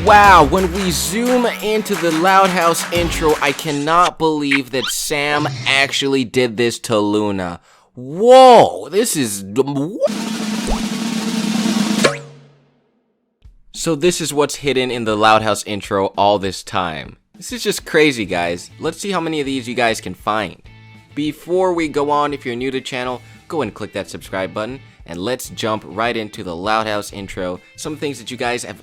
Wow, when we zoom into the Loud House intro, I cannot believe that Sam actually did this to Luna. Whoa, this is... So this is what's hidden in the Loud House intro all this time. This is just crazy, guys. Let's see how many of these you guys can find. Before we go on, if you're new to the channel, go and click that subscribe button, and let's jump right into the Loud House intro. Some things that you guys have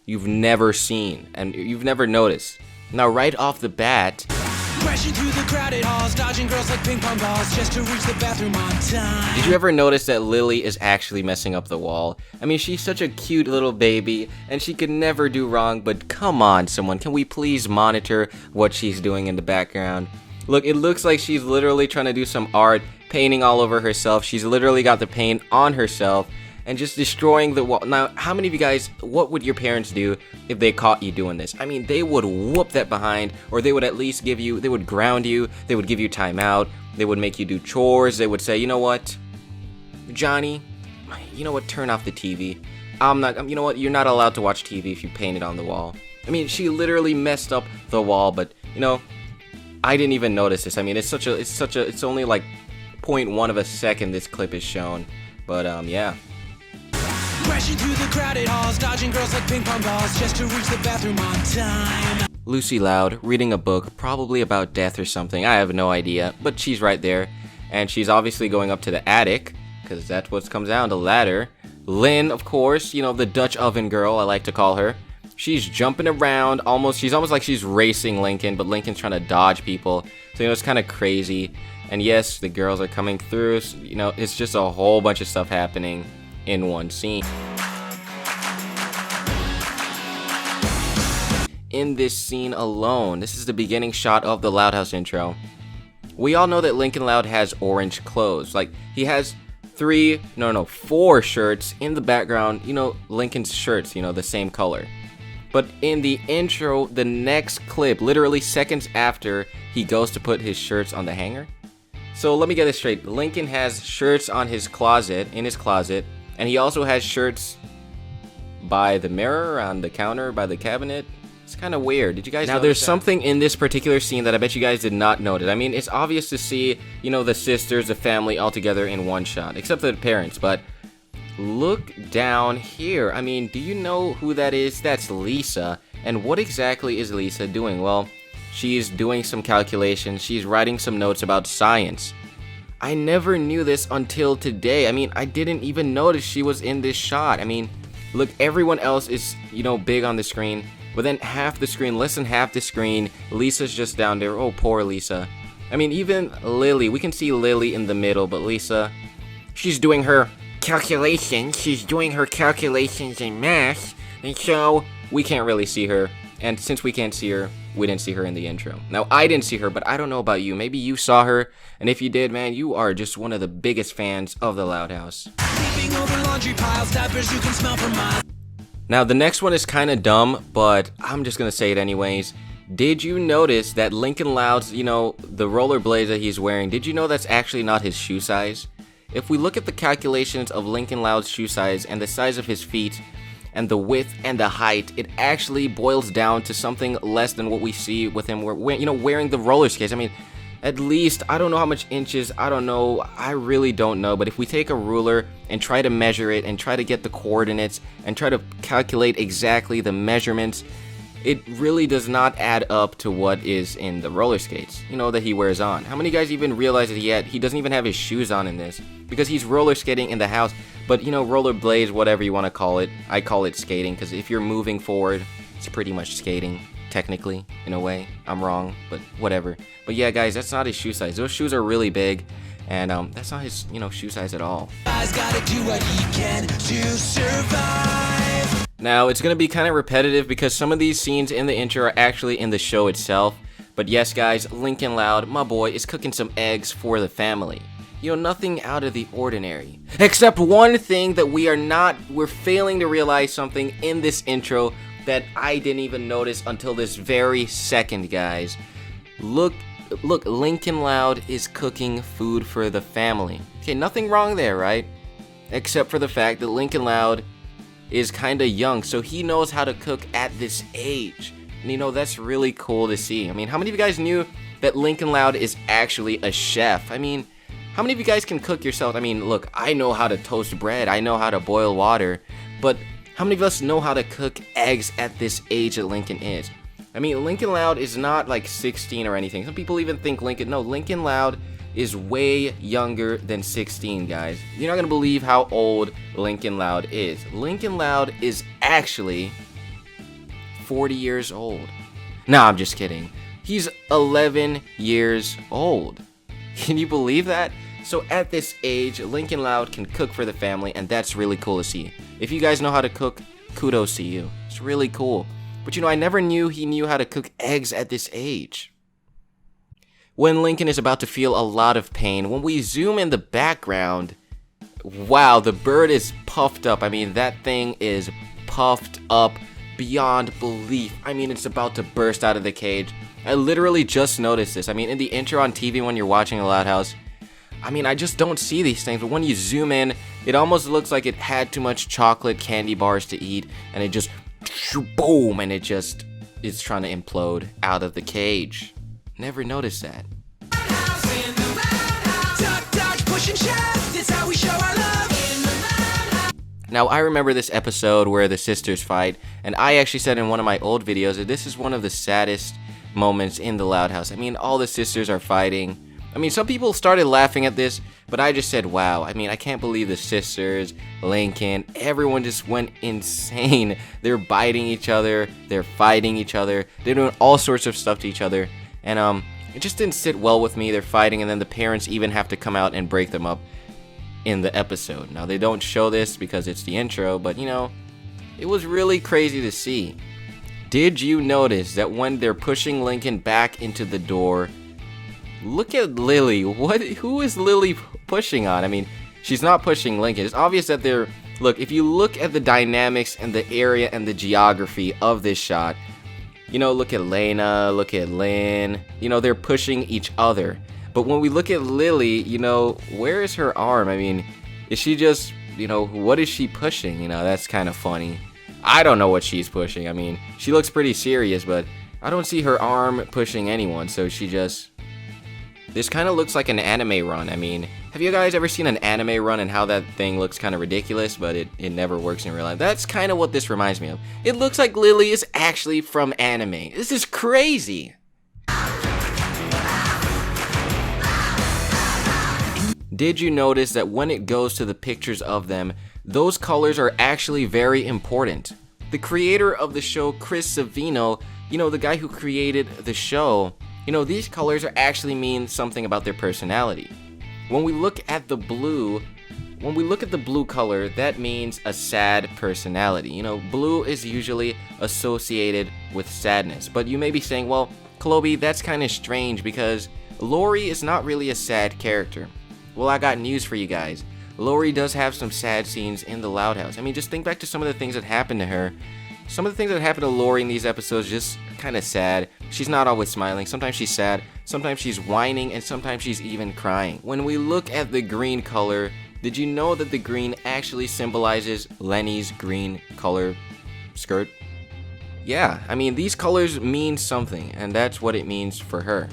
you've never seen and you've never noticed. Now, right off the bat, crashing through the crowded halls, dodging girls like ping pong balls just to reach the bathroom on time. Did you ever notice that Lily is actually messing up the wall? I mean, she's such a cute little baby and she could never do wrong, but come on, someone, can we please monitor what she's doing in the background? Look, it looks like she's literally trying to do some art, painting all over herself. She's literally got the paint on herself and just destroying the wall. Now, how many of you guys, what would your parents do if they caught you doing this? I mean, they would whoop that behind, or they would at least they would ground you, they would give you time out, they would make you do chores, they would say, you know what, Johnny, you know what, turn off the TV. You know what, you're not allowed to watch TV if you paint it on the wall. I mean, she literally messed up the wall, but, you know, I didn't even notice this. I mean, it's only like 0.1 of a second this clip is shown, but, yeah. Crashing through the crowded halls, dodging girls like ping pong balls just to reach the bathroom on time. Lucy Loud reading a book, probably about death or something. I have no idea, but she's right there, and she's obviously going up to the attic because that's what comes down, the ladder. Lynn, of course, you know, the Dutch oven girl, I like to call her. She's jumping around, she's almost like she's racing Lincoln, but Lincoln's trying to dodge people. So, you know, it's kind of crazy. And yes, the girls are coming through. So, you know, it's just a whole bunch of stuff happening in one scene. In this scene alone, this is the beginning shot of the Loud House intro. We all know that Lincoln Loud has orange clothes. Like, he has four shirts in the background, you know, Lincoln's shirts, you know, the same color. But in the intro, the next clip, literally seconds after, he goes to put his shirts on the hanger. So let me get this straight. Lincoln has shirts in his closet, and he also has shirts by the mirror, on the counter, by the cabinet. It's kind of weird. Did you guys notice? Now, there's something in this particular scene that I bet you guys did not notice. I mean, it's obvious to see, you know, the sisters, the family all together in one shot, except for the parents, but look down here. I mean, do you know who that is? That's Lisa. And what exactly is Lisa doing? Well, she's doing some calculations. She's writing some notes about science. I never knew this until today. I mean, I didn't even notice she was in this shot. I mean, look, everyone else is, you know, big on the screen, but then half the screen, less than half the screen, Lisa's just down there. Oh, poor Lisa. I mean, even Lily, we can see Lily in the middle, but Lisa, she's doing her calculations. She's doing her calculations in math, and so we can't really see her. And since we can't see her, we didn't see her in the intro. Now, I didn't see her, but I don't know about you. Maybe you saw her, and if you did, man, you are just one of the biggest fans of the Loud House. Over laundry piles, diapers you can smell for miles. Now, the next one is kind of dumb, but I'm just gonna say it anyways. Did you notice that Lincoln Loud's, you know, the rollerblades that he's wearing, did you know that's actually not his shoe size? If we look at the calculations of Lincoln Loud's shoe size and the size of his feet, and the width and the height, it actually boils down to something less than what we see with him, you know, wearing the roller skates. I mean, at least, I don't know how much inches, I don't know, I really don't know, but if we take a ruler and try to measure it and try to get the coordinates and try to calculate exactly the measurements, it really does not add up to what is in the roller skates, you know, that he wears on. How many guys even realize that he doesn't even have his shoes on in this? Because he's roller skating in the house. But, you know, rollerblades, whatever you want to call it, I call it skating, because if you're moving forward, it's pretty much skating, technically, in a way. I'm wrong, but whatever. But yeah, guys, that's not his shoe size. Those shoes are really big, and that's not his, you know, shoe size at all. Guy's gotta do what he can to survive. Now, it's going to be kind of repetitive because some of these scenes in the intro are actually in the show itself. But yes, guys, Lincoln Loud, my boy, is cooking some eggs for the family. You know, nothing out of the ordinary. Except one thing that we're failing to realize something in this intro that I didn't even notice until this very second, guys. Look, Lincoln Loud is cooking food for the family. Okay, nothing wrong there, right? Except for the fact that Lincoln Loud is kind of young, so he knows how to cook at this age. And you know, that's really cool to see. I mean, how many of you guys knew that Lincoln Loud is actually a chef? I mean, how many of you guys can cook yourself? I mean, look, I know how to toast bread, I know how to boil water, but how many of us know how to cook eggs at this age that Lincoln is? I mean, Lincoln Loud is not like 16 or anything. Some people even think Lincoln Loud is way younger than 16, guys. You're not gonna believe how old Lincoln Loud is. Lincoln Loud is actually 40 years old. Nah, I'm just kidding. He's 11 years old. Can you believe that? So at this age, Lincoln Loud can cook for the family, and that's really cool to see. If you guys know how to cook, kudos to you. It's really cool. But you know, I never knew he knew how to cook eggs at this age. When Lincoln is about to feel a lot of pain, when we zoom in the background, wow, the bird is puffed up. I mean, that thing is puffed up beyond belief. I mean, it's about to burst out of the cage. I literally just noticed this. I mean, in the intro on TV when you're watching a Loud House, I mean, I just don't see these things, but when you zoom in, it almost looks like it had too much chocolate candy bars to eat, and it just, boom, and it just is trying to implode out of the cage. Never noticed that. Now, I remember this episode where the sisters fight, and I actually said in one of my old videos that this is one of the saddest moments in the Loud House. I mean, all the sisters are fighting. I mean, some people started laughing at this, but I just said, wow. I mean, I can't believe the sisters, Lincoln, everyone just went insane. They're biting each other, they're fighting each other, they're doing all sorts of stuff to each other, and it just didn't sit well with me. They're fighting, and then the parents even have to come out and break them up in the episode. Now, they don't show this because it's the intro, but you know, it was really crazy to see. Did you notice that when they're pushing Lincoln back into the door, look at Lily. Who is Lily pushing on? I mean, she's not pushing Lincoln. It's obvious that they're... Look, if you look at the dynamics and the area and the geography of this shot, you know, look at Lena, look at Lynn, you know, they're pushing each other. But when we look at Lily, you know, where is her arm? I mean, is she just, you know, what is she pushing? You know, that's kind of funny. I don't know what she's pushing. I mean, she looks pretty serious, but I don't see her arm pushing anyone, so she just... This kind of looks like an anime run. I mean, have you guys ever seen an anime run and how that thing looks kind of ridiculous, but it never works in real life? That's kind of what this reminds me of. It looks like Lily is actually from anime. This is crazy. Did you notice that when it goes to the pictures of them, those colors are actually very important? The creator of the show, Chris Savino, you know, the guy who created the show, you know, these colors are actually mean something about their personality. When we look at the blue color, that means a sad personality. You know, blue is usually associated with sadness. But you may be saying, well, Chloe, that's kind of strange because Lori is not really a sad character. Well, I got news for you guys. Lori does have some sad scenes in the Loud House. I mean, just think back to some of the things that happened to her. Some of the things that happened to Lori in these episodes just kind of sad. She's not always smiling. Sometimes she's sad. Sometimes she's whining, and sometimes she's even crying. When we look at the green color, did you know that the green actually symbolizes Lenny's green color skirt? Yeah, I mean, these colors mean something, and that's what it means for her.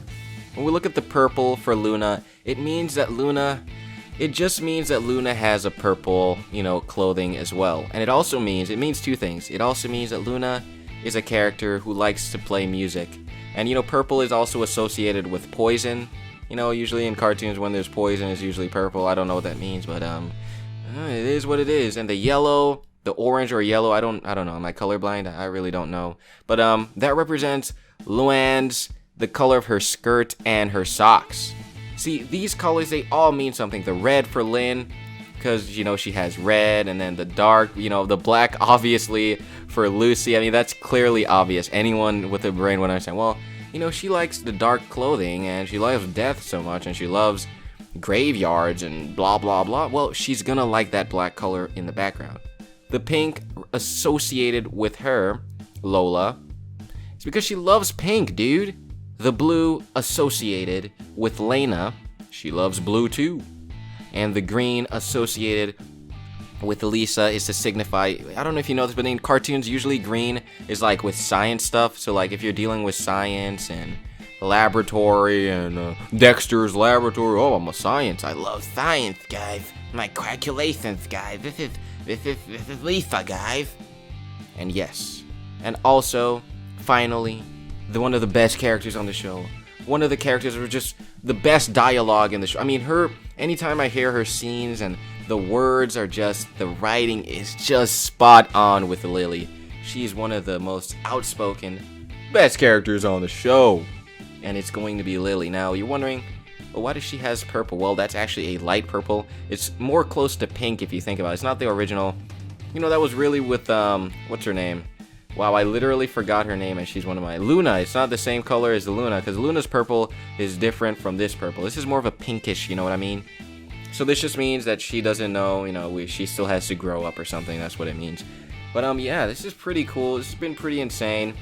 When we look at the purple for Luna, it just means that Luna has a purple, you know, clothing as well. And it means two things. It also means that Luna is a character who likes to play music. And, you know, purple is also associated with poison. You know, usually in cartoons when there's poison, it's usually purple. I don't know what that means, but it is what it is. And the yellow, the orange or yellow, I don't know. Am I colorblind? I really don't know. But that represents Luann's, the color of her skirt and her socks. See, these colors, they all mean something. The red for Lynn, because, you know, she has red, and then the dark, you know, the black, obviously, for Lucy. I mean, that's clearly obvious. Anyone with a brain would understand. Well, you know, she likes the dark clothing, and she loves death so much, and she loves graveyards and blah, blah, blah. Well, she's gonna like that black color in the background. The pink associated with her, Lola, it's because she loves pink, dude. The blue associated with Lena, she loves blue too. And the green associated with Elisa is to signify, I don't know if you know this, but in cartoons, usually green is like with science stuff. So like if you're dealing with science and laboratory and Dexter's laboratory, oh, I'm a science. I love science, guys. My calculations, guys. This is Lisa, guys. And yes, and also, finally, one of the best characters on the show. One of the characters with just the best dialogue in the show. I mean, anytime I hear her scenes and the words are just, the writing is just spot on with Lily. She's one of the most outspoken, best characters on the show. And it's going to be Lily. Now, you're wondering, well, why does she has purple? Well, that's actually a light purple. It's more close to pink if you think about it. It's not the original. You know, that was really with, what's her name? Wow, I literally forgot her name, and she's one of my... Luna. It's not the same color as the Luna, because Luna's purple is different from this purple. This is more of a pinkish, you know what I mean? So this just means that she doesn't know, you know, she still has to grow up or something. That's what it means. But, yeah, this is pretty cool. This has been pretty insane.